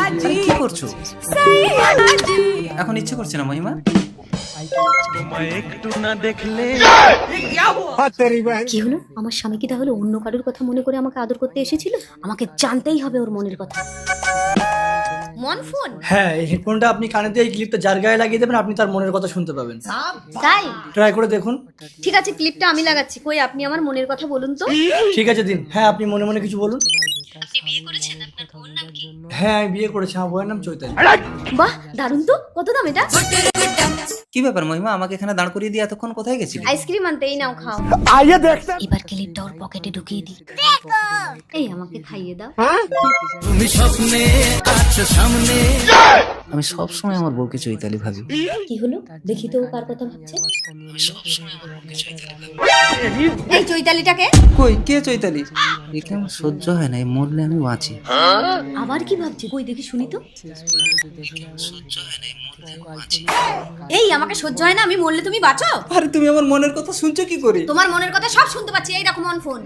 আরে কি করছো? এখন ইচ্ছে করছে না মহিমা? কি হলো? আমার স্বামী কি তাহলে অন্য কারোর কথা মনে করে আমাকে আদর করতে এসেছিল? আমাকে জানতেই হবে ওর মনের কথা। মন ফোন? হ্যাঁ, এই হেডফোনটা আপনি কানে দিয়ে এই ক্লিপটা যার গায়ে লাগিয়ে দেবেন, আপনি তার মনের কথা শুনতে পাবেন। তাই? ট্রাই করে দেখুন। ঠিক আছে, ক্লিপটা আমি লাগাচ্ছি। কই আপনি আমার মনের কথা বলুন তো। ঠিক আছে দিন। হ্যাঁ, আপনি মনে মনে কিছু বলুন। আপনি বিয়ে করেছেন? আপনার বোন নাম কি? হ্যাঁ, আমি বিয়ে করেছি। আমার বউয়ের নাম চৈতালি। বাহ, দারুণ তো। কত দাম এটা? কি ব্যাপার মহিমা, আমাকে এখানে দাঁড় করিয়ে দিয়ে এতক্ষণ কোথায় গেছিলি? আইসক্রিম আনতে। এই নাও, খাও। এবার ক্লিপটা ওর পকেটে ঢুকিয়ে দিই। এই আমাকে খাইয়ে দাও। আমি সব সময় আমার বউকে চৈতালি ভাবি। কি হলো? দেখি তো ও কার কথা ভাবছে। এই চৈতালিটাকে। কই, কে চৈতালি? একে আমার সহ্য হয় না, এই মরলে আমি বাঁচি। আবার কি ভাবছে? কই দেখি শুনি তো। এই আমাকে সহ্য হয় না, আমি মরলে তুমি বাঁচো? আরে তুমি আমার মনের কথা শুনছো কি করে? তোমার মনের কথা সব শুনতে পাচ্ছি। এই রাখো মন ফোন।